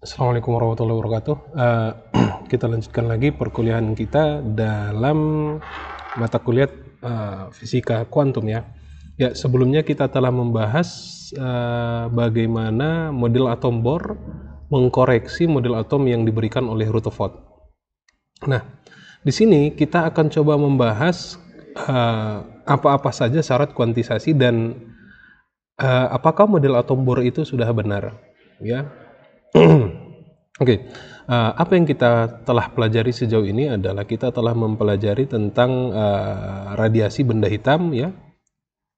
Assalamualaikum warahmatullahi wabarakatuh. Kita lanjutkan lagi perkuliahan kita dalam mata kuliah fisika kuantum ya. Ya, sebelumnya kita telah membahas bagaimana model atom Bohr mengkoreksi model atom yang diberikan oleh Rutherford. Nah, di sini kita akan coba membahas apa-apa saja syarat kuantisasi dan apakah model atom Bohr itu sudah benar, ya. Oke, apa yang kita telah pelajari sejauh ini adalah kita telah mempelajari tentang radiasi benda hitam, ya.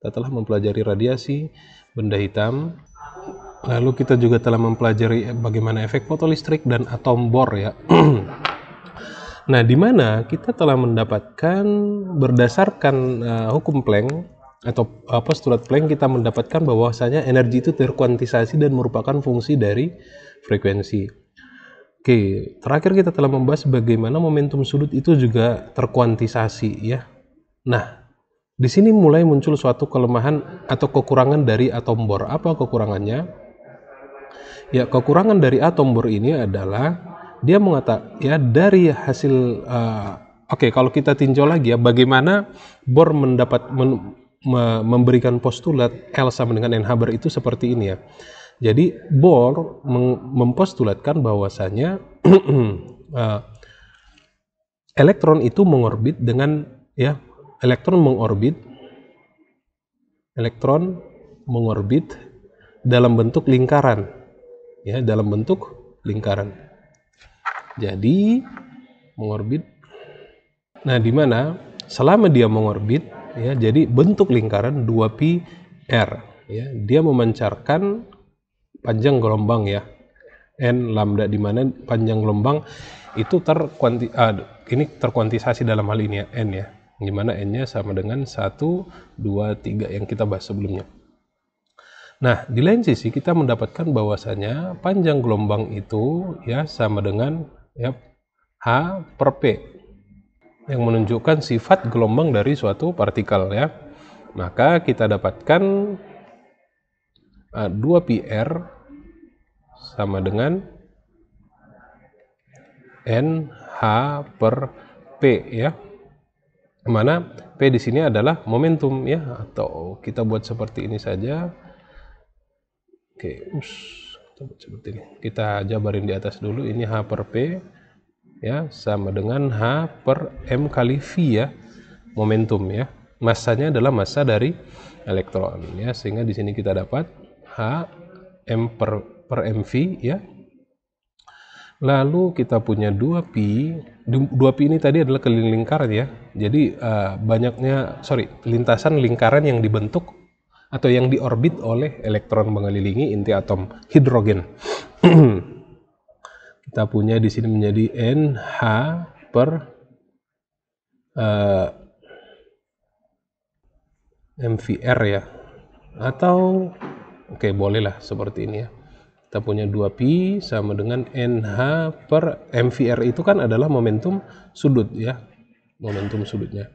Kita telah mempelajari radiasi benda hitam. Lalu kita juga telah mempelajari bagaimana efek fotolistrik dan atom Bohr, ya. Nah, di mana kita telah mendapatkan berdasarkan hukum Planck atau postulat Planck, kita mendapatkan bahwasanya energi itu terkuantisasi dan merupakan fungsi dari frekuensi. Oke, terakhir kita telah membahas bagaimana momentum sudut itu juga terkuantisasi, ya. Nah, di sini mulai muncul suatu kelemahan atau kekurangan dari atom Bohr. Apa kekurangannya? Ya, kekurangan dari atom Bohr ini adalah dia mengatakan, ya, dari hasil oke, kalau kita tinjau lagi ya, bagaimana Bohr memberikan postulat L sama dengan NH bar itu seperti ini ya. Jadi Bohr mempostulatkan bahwasanya elektron itu mengorbit dengan, ya, elektron mengorbit dalam bentuk lingkaran, ya, dalam bentuk lingkaran. Jadi mengorbit. Nah, di mana selama dia mengorbit, ya, jadi bentuk lingkaran 2pi r, ya, dia memancarkan panjang gelombang, ya, n lambda, di mana panjang gelombang itu terkuantisasi dalam hal ini ya, n, ya, di mana n-nya sama dengan 1, 2, 3 yang kita bahas sebelumnya. Nah, di lain sisi kita mendapatkan bahwasanya panjang gelombang itu, ya, sama dengan, ya, h per p, yang menunjukkan sifat gelombang dari suatu partikel, ya. Maka kita dapatkan 2pi r sama dengan nh per p, ya. Mana p di sini adalah momentum, ya, atau kita buat seperti ini saja. Oke, kita buat seperti ini. Kita jabarin di atas dulu, ini h per p, ya, sama dengan h per m kali v, ya, momentum, ya. Massanya adalah massa dari elektron, ya, sehingga di sini kita dapat h m per mv, ya. Lalu kita punya 2pi ini tadi adalah keliling lingkaran, ya. Jadi lintasan lingkaran yang dibentuk atau yang diorbit oleh elektron mengelilingi inti atom hidrogen. Kita punya di sini menjadi nh per mvr, ya, atau oke, bolehlah seperti ini, ya. Kita punya 2pi sama dengan nh per mvr, itu kan adalah momentum sudut, ya, momentum sudutnya.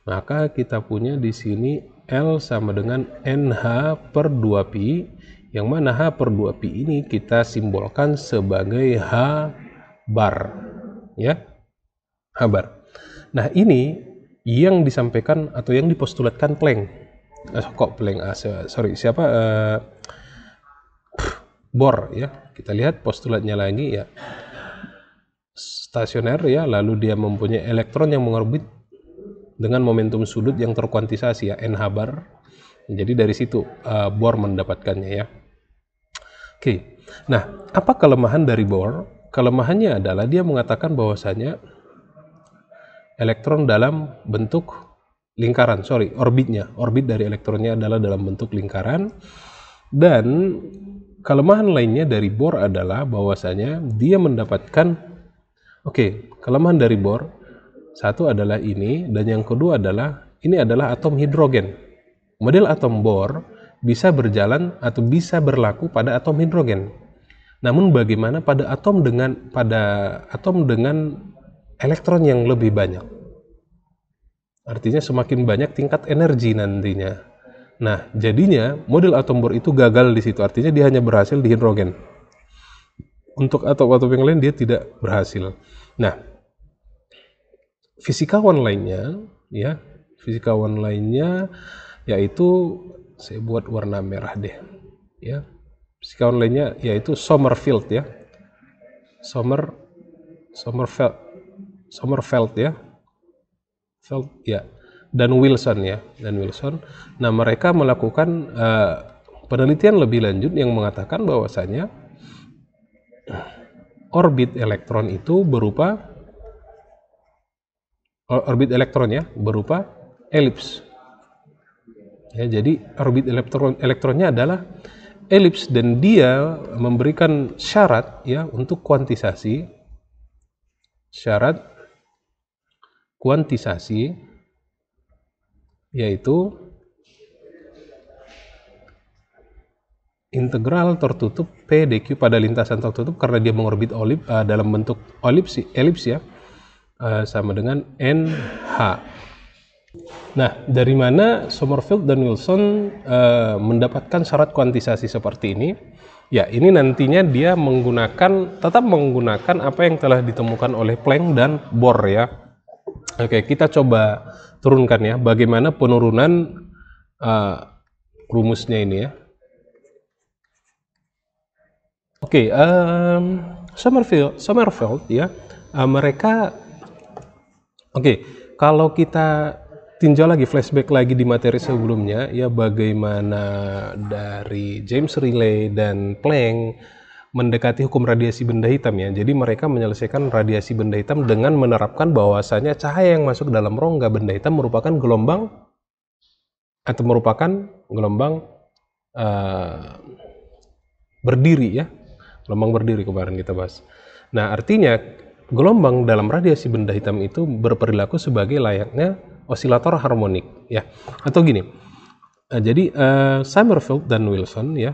Maka kita punya di sini L sama dengan nh per 2pi, yang mana h per 2pi ini kita simbolkan sebagai h bar, ya, h bar. Nah, ini yang disampaikan atau yang dipostulatkan Planck. Bohr, ya. Kita lihat postulatnya lagi, ya. Stasioner, ya, lalu dia mempunyai elektron yang mengorbit dengan momentum sudut yang terkuantisasi, ya, nh bar. Jadi dari situ Bohr mendapatkannya, ya. Oke. Nah, apa kelemahan dari Bohr? Kelemahannya adalah dia mengatakan bahwasanya elektron dalam bentuk lingkaran, orbit dari elektronnya adalah dalam bentuk lingkaran. Dan kelemahan lainnya dari Bohr adalah bahwasanya dia mendapatkan, kelemahan dari Bohr satu adalah ini, dan yang kedua adalah ini adalah atom hidrogen. Model atom Bohr bisa berjalan atau bisa berlaku pada atom hidrogen. Namun bagaimana pada atom dengan elektron yang lebih banyak? Artinya semakin banyak tingkat energi nantinya. Nah, jadinya model atom Bohr itu gagal di situ. Artinya dia hanya berhasil di hidrogen. Untuk atom-atom yang lain dia tidak berhasil. Nah, fisikawan lainnya ya, fisikawan lainnya yaitu saya buat warna merah deh ya. Fisikawan lainnya yaitu Sommerfeld ya. Sommerfeld ya. Feld ya. Dan Wilson ya, dan Wilson. Nah, mereka melakukan penelitian lebih lanjut yang mengatakan bahwasanya orbit elektron itu berupa elips. Ya, jadi orbit elektronnya adalah elips dan dia memberikan syarat ya untuk syarat kuantisasi yaitu integral tertutup P dq pada lintasan tertutup karena dia mengorbit dalam bentuk elips ya, sama dengan NH. Nah, dari mana Sommerfeld dan Wilson mendapatkan syarat kuantisasi seperti ini? Ya, ini nantinya dia tetap menggunakan apa yang telah ditemukan oleh Planck dan Bohr ya. Oke, kita coba turunkan ya, bagaimana penurunan rumusnya ini ya. Oke, Sommerfeld ya, mereka kalau kita tinjau lagi, flashback lagi di materi sebelumnya ya, bagaimana dari James Rayleigh dan Planck mendekati hukum radiasi benda hitam ya. Jadi mereka menyelesaikan radiasi benda hitam dengan menerapkan bahwasanya cahaya yang masuk dalam rongga benda hitam merupakan gelombang berdiri ya. Gelombang berdiri kemarin kita bahas. Nah, artinya gelombang dalam radiasi benda hitam itu berperilaku sebagai layaknya osilator harmonik ya. Atau gini. Jadi Sommerfeld dan Wilson ya,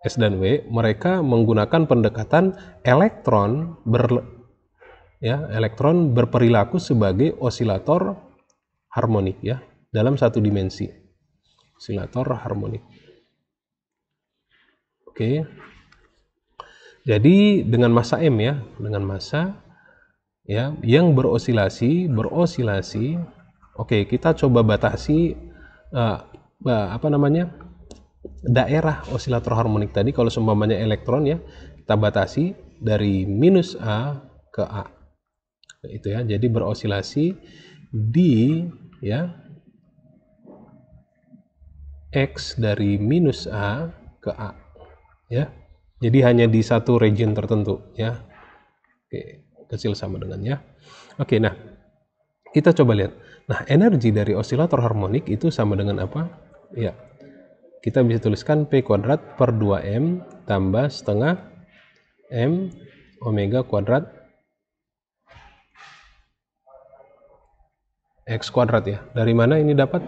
S dan W, mereka menggunakan pendekatan elektron berperilaku sebagai osilator harmonik ya, dalam satu dimensi. Osilator harmonik. Oke. Jadi dengan massa M ya, dengan massa ya yang berosilasi. Oke, kita coba batasi daerah osilator harmonik tadi. Kalau seumpamanya elektron ya, kita batasi dari minus A ke A. Itu ya. Jadi berosilasi di ya X dari minus A ke A ya. Jadi hanya di satu region tertentu ya. Oke, kecil sama dengan ya. Oke, nah kita coba lihat. Nah, energi dari osilator harmonik itu sama dengan apa? Ya, kita bisa tuliskan P kuadrat per 2M tambah setengah M omega kuadrat X kuadrat ya. Dari mana ini dapat?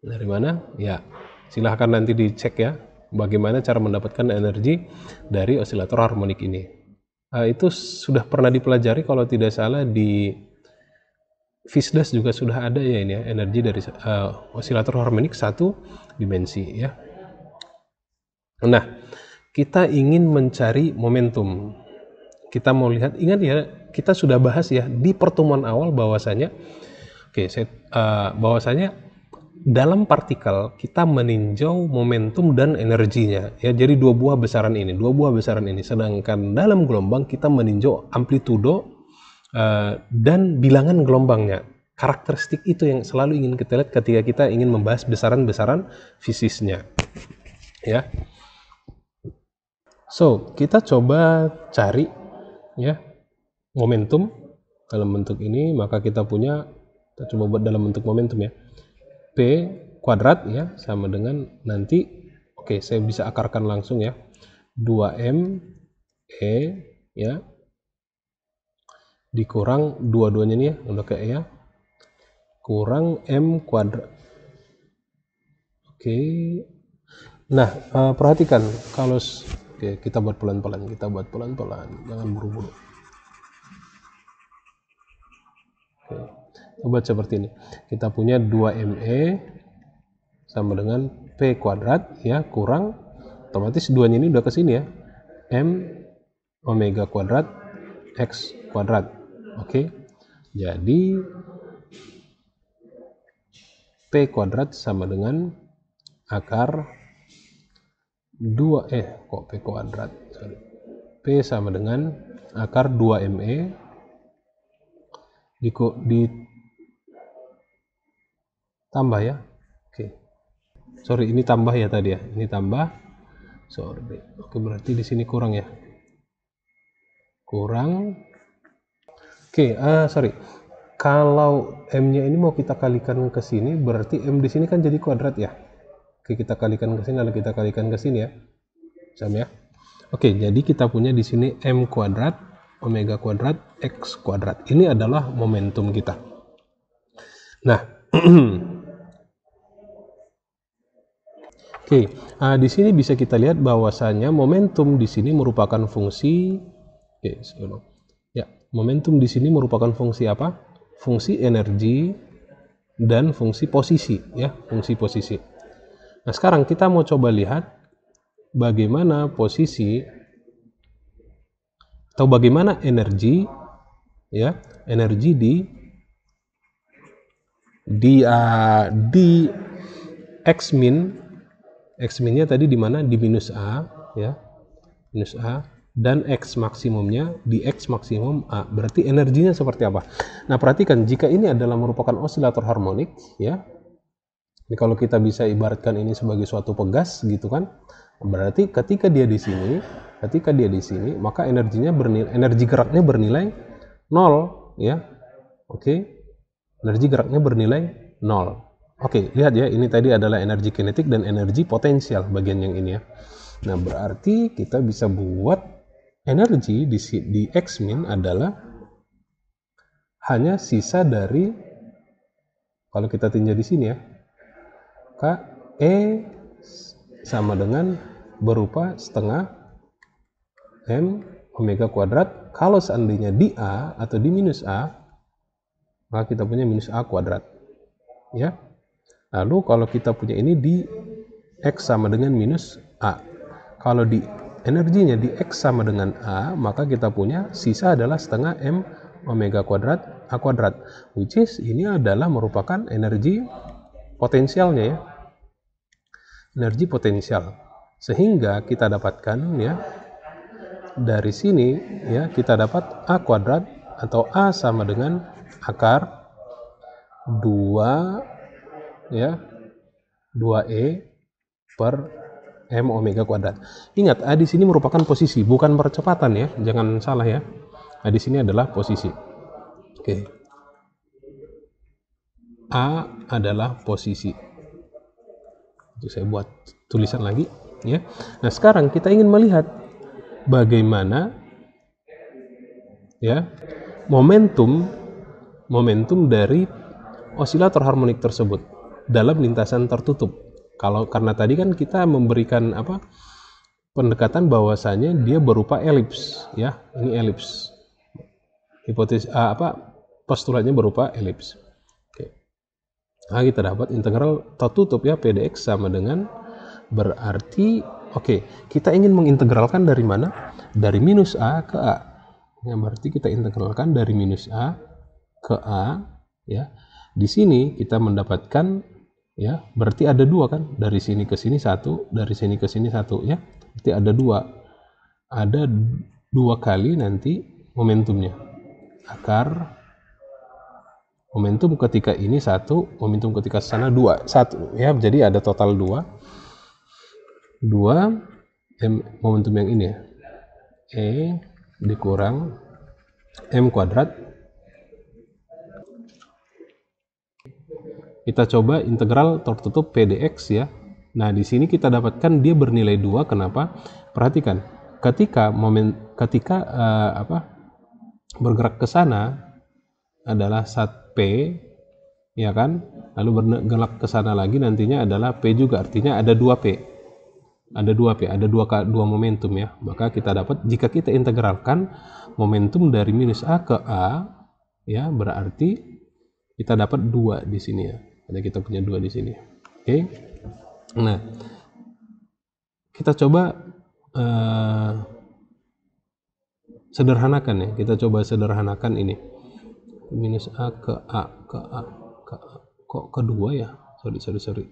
Dari mana? Ya, silahkan nanti dicek ya, bagaimana cara mendapatkan energi dari osilator harmonik ini. Itu sudah pernah dipelajari kalau tidak salah di Fisdas juga sudah ada ya ini ya, energi dari osilator harmonik satu dimensi ya. Nah, kita ingin mencari momentum. Kita mau lihat, ingat ya, kita sudah bahas ya di pertemuan awal bahwasanya bahwasanya dalam partikel kita meninjau momentum dan energinya ya. Jadi dua buah besaran ini. Sedangkan dalam gelombang kita meninjau amplitudo dan bilangan gelombangnya. Karakteristik itu yang selalu ingin kita lihat ketika kita ingin membahas besaran-besaran fisisnya ya. So, kita coba cari ya momentum dalam bentuk ini, maka kita coba buat dalam bentuk momentum ya. P kuadrat ya sama dengan nanti, saya bisa akarkan langsung ya, 2M E ya dikurang dua-duanya nih ya, udah kayak ya, kurang M kuadrat. Nah, perhatikan kalau kita buat pelan-pelan, jangan buru-buru. Coba seperti ini, kita punya 2ME sama dengan P kuadrat ya, kurang, otomatis duanya ini udah ke sini ya, M omega kuadrat X kuadrat. Oke, jadi P kuadrat sama dengan akar 2, kok P kuadrat? Sorry. P sama dengan akar 2ME ditambah ya. Oke. Sorry, ini tambah ya tadi ya. Ini tambah. Sorry. Oke, berarti di sini kurang ya. Kurang. Oke, sorry. Kalau M-nya ini mau kita kalikan ke sini, berarti M di sini kan jadi kuadrat ya. Oke, kita kalikan ke sini lalu kita kalikan ke sini ya. Sama ya. Oke, jadi kita punya di sini M kuadrat omega kuadrat X kuadrat. Ini adalah momentum kita. Nah, oke, di sini bisa kita lihat bahwasanya momentum di sini merupakan fungsi, momentum di sini merupakan fungsi apa? Fungsi energi dan fungsi posisi, ya, fungsi posisi. Nah, sekarang kita mau coba lihat bagaimana posisi atau bagaimana energi, ya, energi di X min-nya tadi di mana? Di minus A, ya, minus A, dan X maksimumnya di X maksimum A. Berarti energinya seperti apa? Nah, perhatikan jika ini adalah merupakan osilator harmonik, ya. Ini kalau kita bisa ibaratkan ini sebagai suatu pegas gitu kan. Berarti ketika dia di sini, maka energi geraknya bernilai 0, ya. Oke. Energi geraknya bernilai 0. Oke, lihat ya, ini tadi adalah energi kinetik dan energi potensial bagian yang ini ya. Nah, berarti kita bisa buat energi di X min adalah hanya sisa dari, kalau kita tinjau di sini ya, E sama dengan berupa setengah M omega kuadrat. Kalau seandainya di A atau di minus A, maka kita punya minus A kuadrat, ya. Lalu kalau kita punya ini di X sama dengan minus A, kalau di energinya di X sama dengan A, maka kita punya sisa adalah setengah M omega kuadrat A kuadrat, which is ini adalah merupakan energi potensialnya, ya, energi potensial. Sehingga kita dapatkan, ya, dari sini, ya, kita dapat A kuadrat atau A sama dengan akar 2, ya, 2E per M omega kuadrat. Ingat, A di sini merupakan posisi, bukan percepatan ya, jangan salah ya. A di sini adalah posisi. Oke. A adalah posisi. Itu saya buat tulisan lagi, ya. Nah, sekarang kita ingin melihat bagaimana, ya, momentum dari osilator harmonik tersebut dalam lintasan tertutup. Karena tadi kan kita memberikan pendekatan bahwasanya dia berupa elips, ya. Ini elips. Hipotesis postulatnya berupa elips. Oke. Nah, kita dapat integral tertutup, ya, PdX sama dengan berarti kita ingin mengintegralkan dari mana? Dari minus A ke A. Ya, berarti kita integralkan dari minus A ke A, ya. Di sini kita mendapatkan, ya, berarti ada 2 kan, dari sini ke sini 1, dari sini ke sini 1, ya. Berarti ada 2 kali nanti momentumnya, akar momentum ketika ini 1, momentum ketika sana 1, ya. Jadi ada total 2 momentum yang ini, ya, E dikurang M kuadrat. Kita coba integral tertutup PdX, ya. Nah, di sini kita dapatkan dia bernilai 2. Kenapa? Perhatikan, ketika bergerak ke sana adalah sat P, ya kan? Lalu bergerak ke sana lagi nantinya adalah P juga, artinya ada 2P. Ada 2 momentum, ya. Maka kita dapat jika kita integralkan momentum dari minus A ke A, ya, berarti kita dapat 2 di sini, ya. Ada kita punya 2 di sini. Oke. Nah, kita coba sederhanakan ya, kita coba sederhanakan ini. Minus A ke A ke A ke A. Kok kedua ya? Sorry.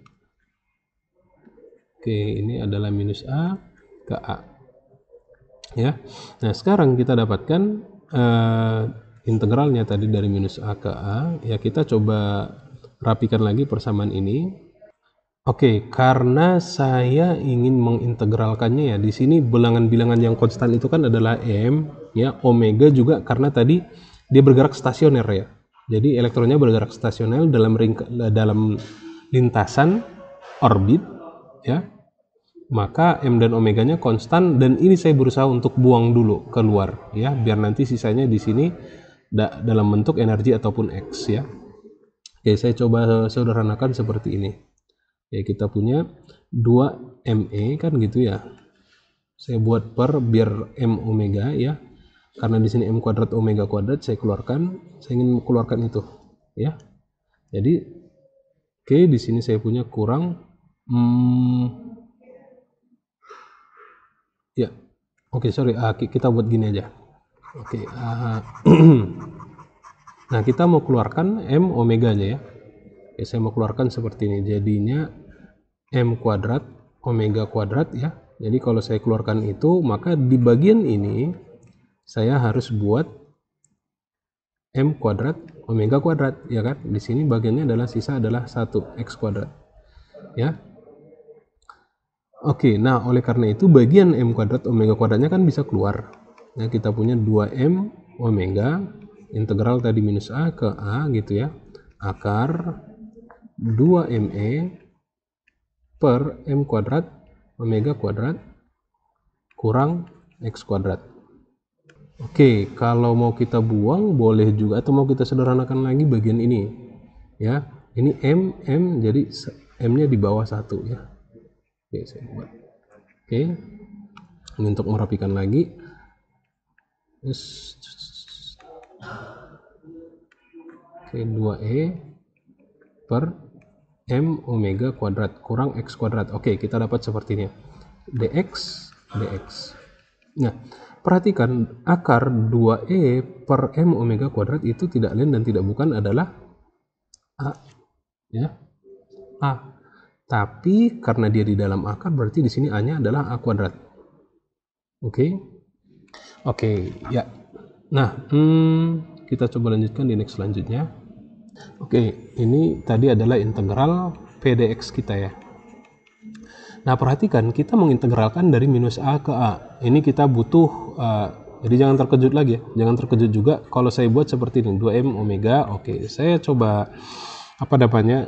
Oke, ini adalah minus A ke A. Ya. Nah, sekarang kita dapatkan integralnya tadi dari minus A ke A. Ya, kita coba rapikan lagi persamaan ini. Oke, karena saya ingin mengintegralkannya ya, di sini bilangan-bilangan yang konstan itu kan adalah M, ya, omega juga karena tadi dia bergerak stasioner ya. Jadi elektronnya bergerak stasioner dalam lintasan orbit, ya. Maka M dan omeganya konstan, dan ini saya berusaha untuk buang dulu keluar ya, biar nanti sisanya di sini dalam bentuk energi ataupun X ya. Oke, saya coba sederhanakan seperti ini. Ya, kita punya 2 ME kan gitu ya. Saya buat per biar M omega ya. Karena di sini M kuadrat omega kuadrat saya keluarkan, saya ingin keluarkan itu ya. Jadi oke, di sini saya punya kurang ya. Oke, sorry, kita buat gini aja. Oke, nah, kita mau keluarkan M omeganya ya. Ya, saya mau keluarkan seperti ini, jadinya M kuadrat omega kuadrat ya. Jadi kalau saya keluarkan itu, maka di bagian ini saya harus buat M kuadrat omega kuadrat ya kan. Di sini bagiannya adalah sisa adalah 1 X kuadrat ya. Oke, nah oleh karena itu bagian M kuadrat omega kuadratnya kan bisa keluar. Nah, kita punya 2M omega integral tadi minus A ke A gitu ya, akar 2ME per M kuadrat omega kuadrat kurang X kuadrat. Oke, kalau mau kita buang boleh juga, atau mau kita sederhanakan lagi bagian ini ya. Ini M jadi M-nya di bawah 1 ya. Oke, saya buat. Oke, ini untuk merapikan lagi. Oke, 2E per M omega kuadrat kurang X kuadrat. Oke, kita dapat seperti ini. dx. Nah, perhatikan akar 2E per M omega kuadrat itu tidak lain dan tidak bukan adalah A. Ya, A. Tapi karena dia di dalam akar, berarti di sini A-nya adalah A kuadrat. Oke, ya. Nah, kita coba lanjutkan di next selanjutnya. Oke, ini tadi adalah integral PDX kita ya. Nah, perhatikan kita mengintegralkan dari minus A ke A. Ini kita butuh, jadi jangan terkejut lagi ya. Jangan terkejut juga kalau saya buat seperti ini, 2M omega. Oke, saya coba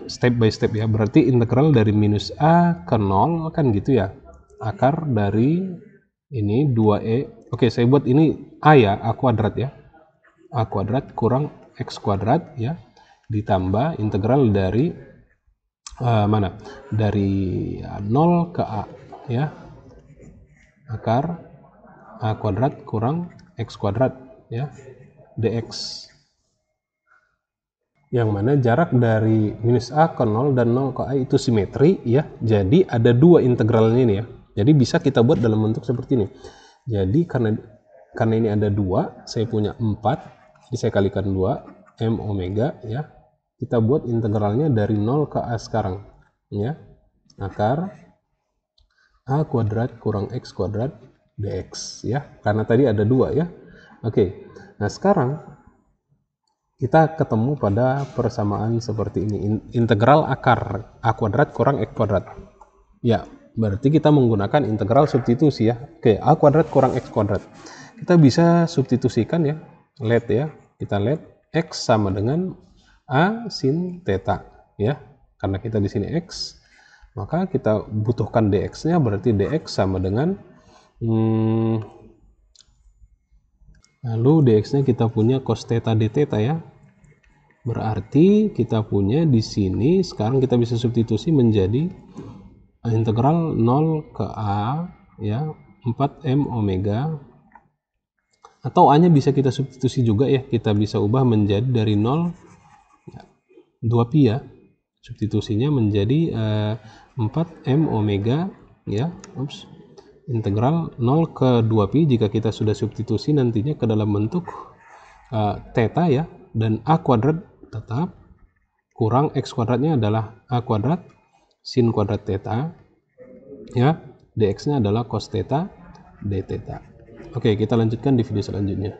step by step ya. Berarti integral dari minus A ke 0 kan gitu ya. Akar dari ini 2E. Oke, saya buat ini A ya, A kuadrat ya. A kuadrat kurang X kuadrat ya. Ditambah integral dari dari 0 ke A ya, akar A kuadrat kurang X kuadrat ya, dx, yang mana jarak dari minus A ke 0 dan 0 ke A itu simetri ya. Jadi ada dua integralnya ini ya, jadi bisa kita buat dalam bentuk seperti ini. Jadi karena ini ada 2, saya punya 4, jadi saya kalikan 2 M omega ya. Kita buat integralnya dari 0 ke A sekarang ya, akar A kuadrat kurang X kuadrat dx ya, karena tadi ada 2 ya. Oke, nah sekarang kita ketemu pada persamaan seperti ini, integral akar A kuadrat kurang X kuadrat ya. Berarti kita menggunakan integral substitusi ya. Oke, A kuadrat kurang X kuadrat kita bisa substitusikan ya, let ya, kita let X sama dengan A sin theta ya, karena kita di sini X, maka kita butuhkan dx-nya, berarti dx sama dengan lalu dx-nya kita punya cos theta d theta ya. Berarti kita punya di sini sekarang kita bisa substitusi menjadi integral 0 ke A ya, 4M omega, atau A-nya bisa kita substitusi juga ya, kita bisa ubah menjadi dari 0 2pi ya, substitusinya menjadi 4M omega ya, integral 0 ke 2pi jika kita sudah substitusi nantinya ke dalam bentuk theta ya, dan a kuadrat tetap kurang x kuadratnya adalah a kuadrat sin kuadrat theta ya, dx nya adalah cos theta d theta. Oke, kita lanjutkan di video selanjutnya.